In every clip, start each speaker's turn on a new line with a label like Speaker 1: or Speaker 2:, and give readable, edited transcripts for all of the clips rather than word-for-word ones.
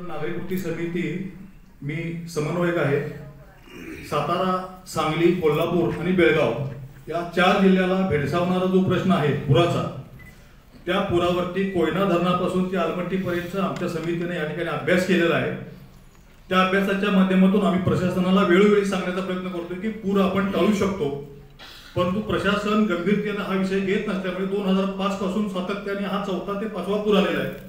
Speaker 1: नागरी कृती समिती मी समन्वयक आहे। सातारा, सांगली, कोल्हापूर आणि बेळगाव या 4 जिल्ह्याला भेडसावणारा जो प्रश्न आहे पुराचा, त्या पुरावरती कोयना धरणापासून ते आलमट्टीपर्यंत आमच्या समितीने या ठिकाणी अभ्यास केलेला आहे। त्या अभ्यासाच्या माध्यमातून आम्ही प्रशासनाला वेळोवेळी सांगण्याचा प्रयत्न करतो की पूर आपण टाळू शकतो, परंतु प्रशासन गंभीरतेने हा विषय घेत नसल्यामुळे 2005 पासून सातत्याने हा 4था ते 5वा पूर आलेला आहे।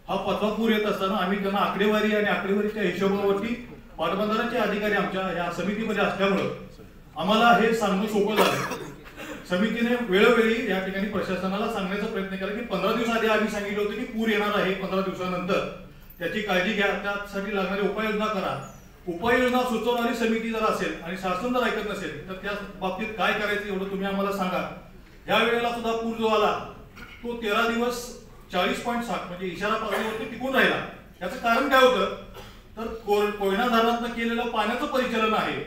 Speaker 1: हा 5वा पूर येत असताना आम्ही त्यांना आकडेवारी आणि आकडेवारीच्या हिशोबावरती पाटबंधाराचे अधिकारी आमच्या या समितीमध्ये असल्यामुळे आम्हाला हे सांगणं सोपं झालं। समितीने वेळोवेळी या ठिकाणी प्रशासनाला सांगण्याचा प्रयत्न केला की 15 दिवस आधी आम्ही सांगितलं होतं की पूर येणार आहे, 15 दिवसानंतर त्याची काळजी घ्या, त्यासाठी लागणारी उपाययोजना करा। उपाययोजना सुचवणारी समिती जर असेल आणि शासन जर ऐकत नसेल तर त्या बाबतीत काय करायचं एवढं तुम्ही आम्हाला सांगा। या वेळेला सुद्धा पूर जो आला तो 13 दिवस 40.7 म्हणजे इशारा पातळीवरती टिकून राहिला। याचं कारण काय होतं तर कोयना धरणातून केलेलं पाण्याचं परिचालन आहे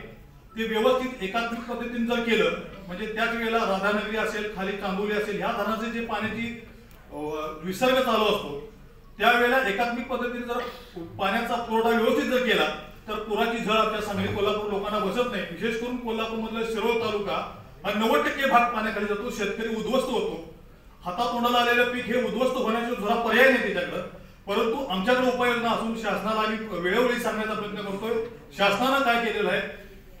Speaker 1: ते व्यवस्थित एकात्मिक पद्धतीने जर केलं म्हणजे त्याच वेळेला राधानगरी असेल, खाली चांदोली असेल, ह्या धरणाचे जे पाण्याची विसर्ग चालू असतो त्यावेळेला एकात्मिक पद्धतीने जर पाण्याचा पुरवठा व्यवस्थित जर केला तर पुराची झळ आपल्या सांगली कोल्हापूर लोकांना बसत नाही। विशेष करून कोल्हापूर मधला शिरोळ तालुका हा 90% भाग पाण्याखाली जातो, शेतकरी उद्ध्वस्त होतो। हातातोंडाला आलेलं पीक हे उद्ध्वस्त होण्याचा जरा पर्याय नाही त्याच्याकडे, परंतु आमच्याकडे उपाययोजना असून शासनाला आम्ही वेळोवेळी सांगण्याचा प्रयत्न करतोय। शासनानं काय केलेलं आहे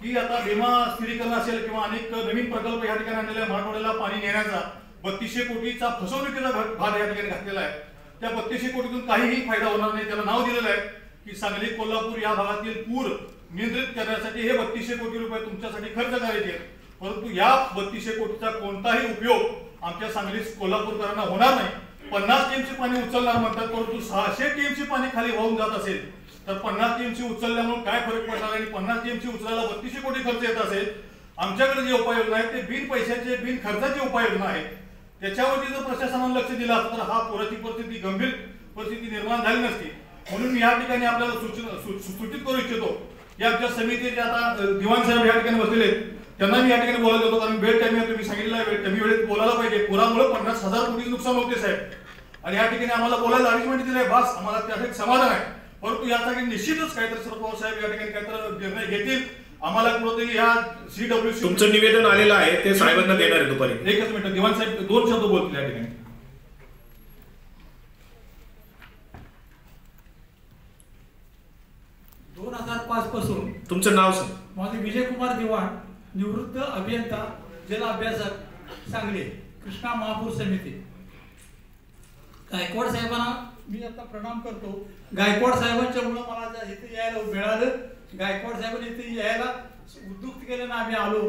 Speaker 1: की आता भीमा स्थिरीकरण असेल किंवा अनेक नवीन प्रकल्प या ठिकाणी आणलेल्या मराठवाड्याला पाणी नेण्याचा 3200 कोटीचा फसवणुकीचा भाग या ठिकाणी घातलेला आहे। त्या 3200 कोटीतून काहीही फायदा होणार नाही। त्याला नाव दिलेलं आहे की सांगली कोल्हापूर या भागातील पूर नियंत्रित करण्यासाठी हे 3200 कोटी रुपये तुमच्यासाठी खर्च करायचे आहेत, परंतु या 3200 कोटीचा कोणताही उपयोग आमच्या सांगली कोल्हापूरकरांना होणार नाही। 50 टीएमसी पाणी उचलणार म्हणतात, परंतु 600 टीएमसी पाणी खाली वाहून जात असेल तर 50 टीएमसी उचलल्यामुळे काय फरक पडणार आणि 50 टीएमसी उचलायला 3200 कोटी खर्च येत असेल। आमच्याकडे जे उपाययोजना आहे ते बिन पैशाचे बिन खर्चाची उपाययोजना आहे। त्याच्यावरती जर प्रशासनाने लक्ष दिलं असतं तर हा पुराची परिस्थिती गंभीर परिस्थिती निर्माण झाली नसती। म्हणून मी या ठिकाणी आपल्याला सूचित करू इच्छितो की आमच्या समितीचे आता दिवाण साहेब या ठिकाणी बसलेले त्यांना मी या ठिकाणी बोलायला होतो, कारण वेळ कमी आहे, तुम्ही सांगितलेला वेळ कमी वेळेत बोलायला पाहिजे। पुरामुळे 50,000 कोटी नुकसान होते साहेब आणि या ठिकाणी आम्हाला बोलायला 2.5 मिनिट दिले बस, आम्हाला त्यासाठी समाधान आहे। परंतु यासाठी निश्चितच काहीतरी सर पवार साहेब या ठिकाणी काहीतरी निर्णय घेतील। आम्हाला कळतं की या CWC
Speaker 2: तुमचं निवेदन आलेलं आहे ते साहेबांना देणार आहे दुपारी।
Speaker 1: एकच मिनिट, दिवाण साहेब 2 शब्द बोलतील या ठिकाणी।
Speaker 3: 2005 पासून
Speaker 2: तुमचं नाव सर?
Speaker 3: माझे विजयकुमार दिवाण, निवृत्त अभियंता, जल अभ्यासक, सांगली, कृष्णा महापूर समिती। गायकवाड साहेबांना मी आता प्रणाम करतो। गायकवाड साहेबांच्यामुळे मला इथे यायला मिळालं। गायकवाड साहेबांनी इथे यायला उद्युक्त केलं ना आम्ही आलो।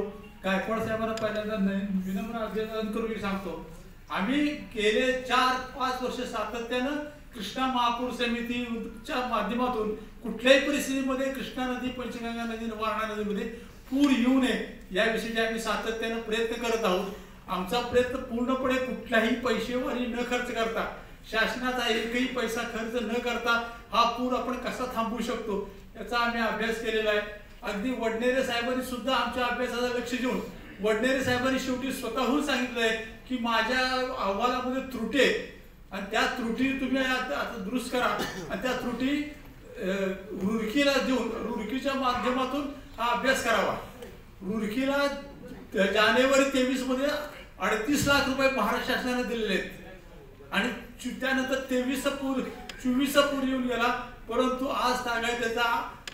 Speaker 3: गायकवाड साहेबांना पहिल्यांदा विनम्र अभिनंदन करून सांगतो, आम्ही गेले 4-5 वर्ष सातत्यानं कृष्णा महापूर समितीच्या माध्यमातून कुठल्याही परिस्थितीमध्ये कृष्णा नदी, पंचगंगा नदी, वारणा नदीमध्ये पूर येऊ नये याविषयी आम्ही सातत्यानं प्रयत्न करत आहोत। आमचा प्रयत्न पूर्णपणे कुठल्याही पैसेवारी न खर्च करता, शासनाचा एकही पैसा खर्च न करता हा पूर आपण कसा थांबवू शकतो याचा आम्ही अभ्यास केलेला आहे। अगदी वडनेरे साहेबांनी सुद्धा आमच्या अभ्यासाला लक्ष देऊन वडनेरे साहेबांनी शेवटी स्वतःहून सांगितलंय की माझ्या अहवालामध्ये त्रुटी आहे आणि त्या त्रुटी तुम्ही आता दुरुस्त करा आणि त्या त्रुटी रुडकीला देऊन रुडकीच्या माध्यमातून हा अभ्यास करावा। रुडकीला जानेवारी 23 मध्ये 38 लाख रुपये महाराष्ट्र शासनाने दिलेले आहेत आणि त्यानंतर 23 पूर 24 पूर येऊन गेला, परंतु आज तागाय त्याचा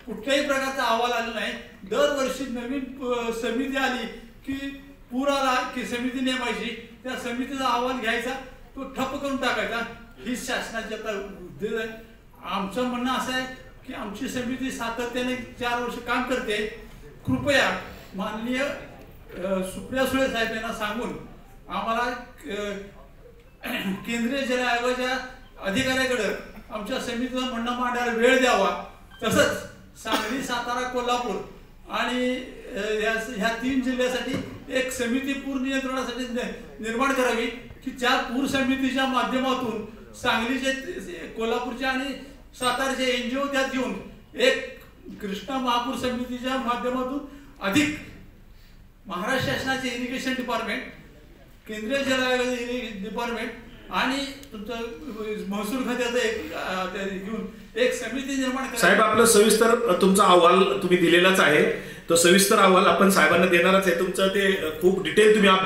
Speaker 3: कुठल्याही प्रकारचा अहवाल आला नाही। दरवर्षी नवीन समिती आली की पूर आला की समिती नेमायची, त्या समितीचा अहवाल घ्यायचा, तो ठप्प करून टाकायचा। ही शासनाची आता उद्देश आहे। आमचं म्हणणं असं आहे की आमची समिती सातत्याने 4 वर्ष काम करते। कृपया माननीय सुप्रिया सुळे साहेब यांना सांगून आम्हाला केंद्रीय जल आयोगाच्या अधिकाऱ्याकडे आमच्या समितीचं म्हणणं मांडायला वेळ द्यावा। तसंच सांगली, सातारा, कोल्हापूर आणि ह्या 3 जिल्ह्यासाठी एक समिती पूर नियंत्रणासाठी निर्माण करावी की ज्या पूर समितीच्या माध्यमातून सांगलीचे, कोल्हापूरचे आणि सातारचे NGO त्यात घेऊन एक कृष्णा महापूर समितीच्या माध्यमातून अधिक महाराष्ट्र शासनाचे इरिगेशन डिपार्टमेंट, केंद्रीय जल आयोग डिपार्टमेंट आणि तुमचं महसूल खात्याचं ते घेऊन एक समिती निर्माण करा.
Speaker 2: साहेब आपलं सविस्तर तुमचा अहवाल तुम्ही दिलेलाच आहे. तो सविस्तर अहवाल आपण साहेबांना देणारच आहे. तुमचं ते खूप डिटेल तुम्ही